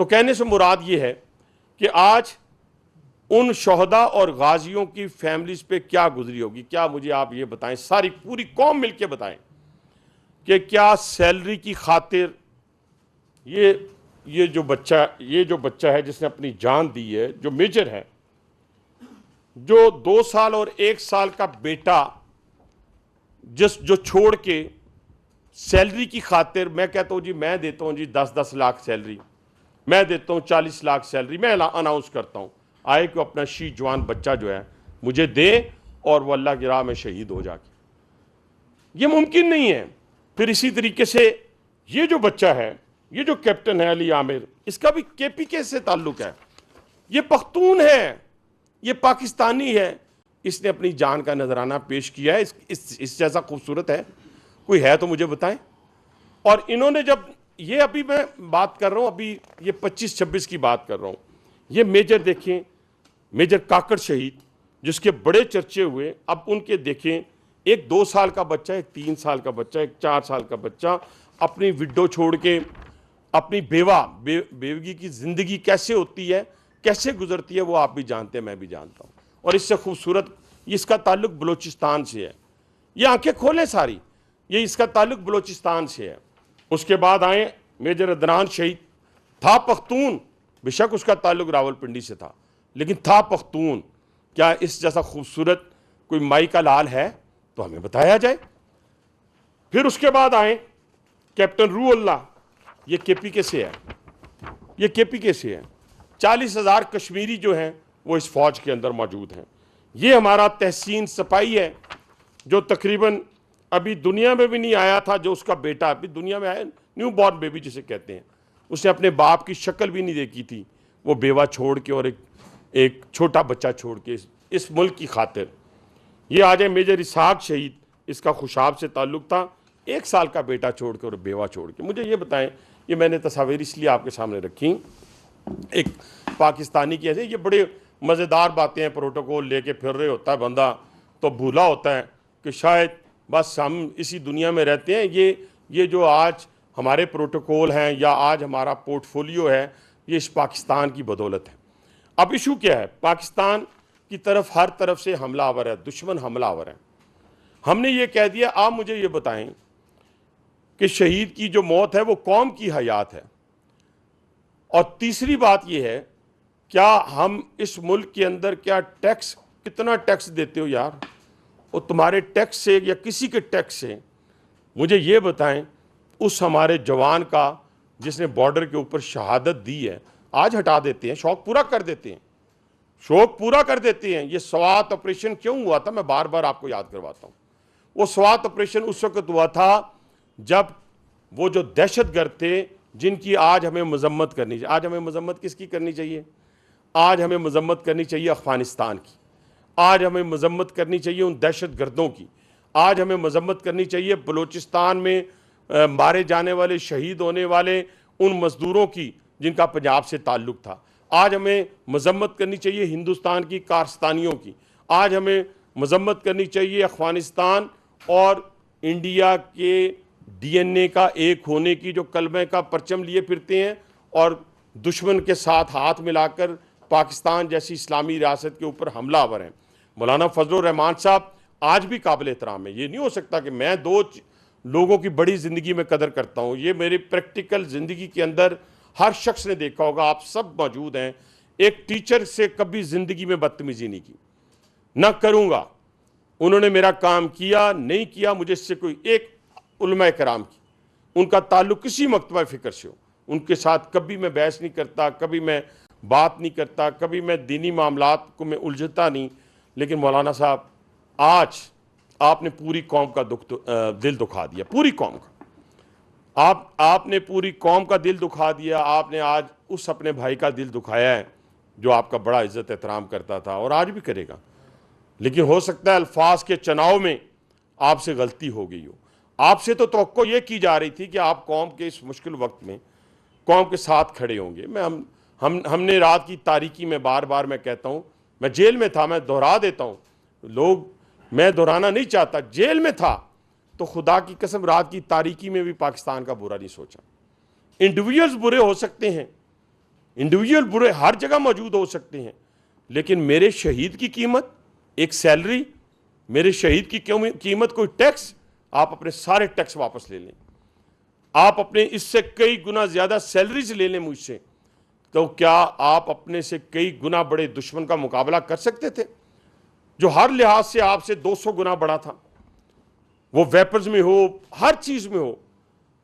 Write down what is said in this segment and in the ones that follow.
तो कहने से मुराद ये है कि आज उन शहदा और गाजियों की फैमिलीज पे क्या गुजरी होगी। क्या मुझे आप ये बताएं, सारी पूरी कौम मिलके बताएं कि क्या सैलरी की खातिर ये जो बच्चा है जिसने अपनी जान दी है, जो मेजर है, जो 2 साल और 1 साल का बेटा जो छोड़ के सैलरी की खातिर, मैं कहता हूं जी मैं देता हूं जी 10-10 लाख सैलरी, मैं देता हूं 40 लाख सैलरी, मैं अनाउंस करता हूं आए कि अपना शीश जवान बच्चा जो है मुझे दे और वो अल्लाह की राह में शहीद हो जाके, ये मुमकिन नहीं है। फिर इसी तरीके से ये जो बच्चा है, ये जो कैप्टन है अली आमिर, इसका भी केपीके से ताल्लुक है, ये पख्तून है, ये पाकिस्तानी है, इसने अपनी जान का नजराना पेश किया है। इस जैसा खूबसूरत है कोई है तो मुझे बताएं। और इन्होंने जब ये, अभी मैं बात कर रहा हूं, अभी ये 25-26 की बात कर रहा हूं, ये मेजर देखें, मेजर काकड़ शहीद जिसके बड़े चर्चे हुए, अब उनके देखें, एक 2 साल का बच्चा, एक 3 साल का बच्चा, एक 4 साल का बच्चा अपनी विडो छोड़ के अपनी बेवगी की जिंदगी कैसे होती है, कैसे गुजरती है, वो आप भी जानते हैं, मैं भी जानता हूं। और इससे खूबसूरत, इसका ताल्लुक बलोचिस्तान से है, ये आंखें खोलें सारी, ये इसका ताल्लुक बलोचिस्तान से है। उसके बाद आए मेजर अदनान शहीद, था पख्तून, बेशक उसका ताल्लुक रावलपिंडी से था, लेकिन था पख्तून। क्या इस जैसा खूबसूरत कोई माई का लाल है तो हमें बताया जाए। फिर उसके बाद आए कैप्टन रूहुल्लाह, ये केपीके से है, ये केपीके से है। 40,000 कश्मीरी जो हैं वो इस फौज के अंदर मौजूद हैं। ये हमारा तहसीन सिपाही है जो तकरीबन अभी दुनिया में भी नहीं आया था, जो उसका बेटा अभी दुनिया में आया, न्यू बॉर्न बेबी जिसे कहते हैं, उसने अपने बाप की शक्ल भी नहीं देखी थी, वो बेवा छोड़ के और एक छोटा बच्चा छोड़ के इस मुल्क की खातिर। ये आ जाए मेजर इसहाक शहीद, इसका खुशाब से ताल्लुक था, 1 साल का बेटा छोड़ के और बेवा छोड़ के। मुझे ये बताएं, ये मैंने तस्वीर इसलिए आपके सामने रखी, एक पाकिस्तानी की ऐसे, ये बड़े मज़ेदार बातें हैं, प्रोटोकॉल लेके फिर रहे होता है बंदा, तो भूला होता है कि शायद बस हम इसी दुनिया में रहते हैं। ये जो आज हमारे प्रोटोकॉल हैं या आज हमारा पोर्टफोलियो है, ये इस पाकिस्तान की बदौलत है। अब इशू क्या है, पाकिस्तान की तरफ हर तरफ से हमलावर है, दुश्मन हमलावर है। हमने ये कह दिया, आप मुझे ये बताएं कि शहीद की जो मौत है वो कौम की हयात है। और तीसरी बात ये है, क्या हम इस मुल्क के अंदर क्या टैक्स, कितना टैक्स देते हो यार, और तुम्हारे टैक्स से या किसी के टैक्स से मुझे ये बताएं, उस हमारे जवान का जिसने बॉर्डर के ऊपर शहादत दी है, आज हटा देते हैं, शौक पूरा कर देते हैं, शौक पूरा कर देते हैं। ये स्वात ऑपरेशन क्यों हुआ था, मैं बार बार आपको याद करवाता हूँ। वो स्वात ऑपरेशन उस वक्त हुआ था जब वो जो दहशतगर्द थे जिनकी आज हमें मजम्मत करनी चाहिए। आज हमें मजम्मत किसकी करनी चाहिए? आज हमें मजम्मत करनी चाहिए अफगानिस्तान की, आज हमें मजम्मत करनी चाहिए उन दहशतगर्दों की, आज हमें मजम्मत करनी चाहिए बलूचिस्तान में मारे जाने वाले, शहीद होने वाले उन मजदूरों की जिनका पंजाब से ताल्लुक़ था। आज हमें मजम्मत करनी चाहिए हिंदुस्तान की कारस्तानियों की, आज हमें मजम्मत करनी चाहिए अफगानिस्तान और इंडिया के DNA का एक होने की, जो कलमे का परचम लिए फिरते हैं और दुश्मन के साथ हाथ मिलाकर पाकिस्तान जैसी इस्लामी रियासत के ऊपर हमलावर हैं। मौलाना फजलुर रहमान साहब आज भी काबिल एहतराम है। ये नहीं हो सकता कि मैं 2 लोगों की बड़ी ज़िंदगी में कदर करता हूँ, ये मेरी प्रैक्टिकल ज़िंदगी के अंदर हर शख्स ने देखा होगा, आप सब मौजूद हैं। एक टीचर से कभी ज़िंदगी में बदतमीज़ी नहीं की, ना करूँगा। उन्होंने मेरा काम किया नहीं किया, मुझे इससे कोई, एक उलमा कराम की, उनका ताल्लुक़ किसी मकतबा फ़िक्र से हो, उनके साथ कभी मैं बहस नहीं करता, कभी मैं बात नहीं करता, कभी मैं दीनी मामलात को मैं उलझता नहीं। लेकिन मौलाना साहब, आज आपने पूरी कौम का दिल दुखा दिया, पूरी कौम का। आपने पूरी कौम का दिल दुखा दिया। आपने आज उस अपने भाई का दिल दुखाया है जो आपका बड़ा इज्जत एहतराम करता था और आज भी करेगा। लेकिन हो सकता है अल्फाज के चुनाव में आपसे गलती हो गई हो। आपसे तो तवक्को ये की जा रही थी कि आप कौम के इस मुश्किल वक्त में कौम के साथ खड़े होंगे। हमने रात की तारीकी में, बार बार मैं कहता हूँ, मैं जेल में था, मैं दोहरा देता हूँ, लोग, मैं दोहराना नहीं चाहता, जेल में था तो खुदा की कसम रात की तारीकी में भी पाकिस्तान का बुरा नहीं सोचा। इंडिविजुअल्स बुरे हो सकते हैं, इंडिविजुअल बुरे हर जगह मौजूद हो सकते हैं, लेकिन मेरे शहीद की कीमत एक सैलरी, मेरे शहीद की कीमत कोई टैक्स, आप अपने सारे टैक्स वापस ले लें, आप अपने इससे कई गुना ज्यादा सैलरीज ले लें मुझसे, तो क्या आप अपने से कई गुना बड़े दुश्मन का मुकाबला कर सकते थे जो हर लिहाज से आपसे 200 गुना बड़ा था, वो वेपन्स में हो, हर चीज में हो।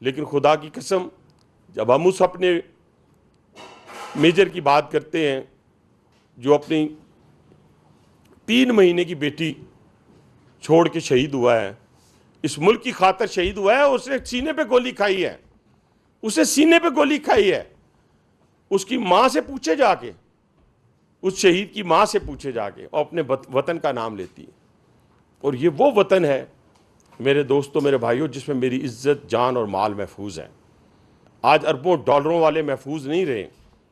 लेकिन खुदा की कसम, जब हम उस अपने मेजर की बात करते हैं जो अपनी 3 महीने की बेटी छोड़ के शहीद हुआ है, इस मुल्क की खातिर शहीद हुआ है, उसने सीने पे गोली खाई है, उसे सीने पे गोली खाई है। उसकी मां से पूछे जाके, उस शहीद की मां से पूछे जाके, और अपने वतन का नाम लेती है। और ये वो वतन है मेरे दोस्तों, मेरे भाइयों, जिसमें मेरी इज्जत, जान और माल महफूज है। आज अरबों डॉलरों वाले महफूज नहीं रहे,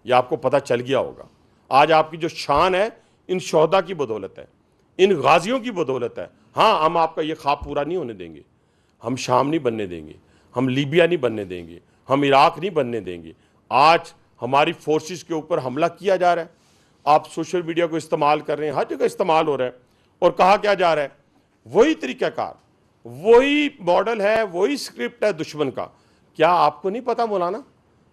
ये आपको पता चल गया होगा। आज आपकी जो शान है इन शोहदा की बदौलत है, इन गाजियों की बदौलत है। हाँ, हम आपका ये ख्वाब पूरा नहीं होने देंगे, हम शाम नहीं बनने देंगे, हम लीबिया नहीं बनने देंगे, हम इराक नहीं बनने देंगे। आज हमारी फोर्सेस के ऊपर हमला किया जा रहा है, आप सोशल मीडिया को इस्तेमाल कर रहे हैं, हर जगह इस्तेमाल हो रहा है, और कहा क्या जा रहा है, वही तरीक़ाकार, वही मॉडल है, वही स्क्रिप्ट है दुश्मन का। क्या आपको नहीं पता मौलाना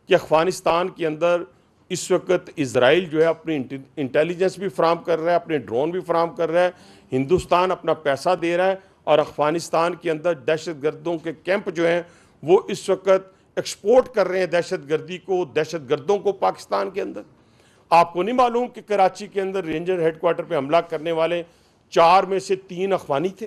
कि अफगानिस्तान के अंदर इस वक्त इजराइल जो है अपनी इंटेलिजेंस भी फराम कर रहा है, अपने ड्रोन भी फराम कर रहा है, हिंदुस्तान अपना पैसा दे रहा है, और अफगानिस्तान के अंदर दहशत गर्दों के कैंप जो हैं वो इस वक्त एक्सपोर्ट कर रहे हैं दहशत गर्दी को, दहशत गर्दों को पाकिस्तान के अंदर। आपको नहीं मालूम कि कराची के अंदर रेंजर हेडक्वार्टर पे हमला करने वाले 4 में से 3 अफगानी थे?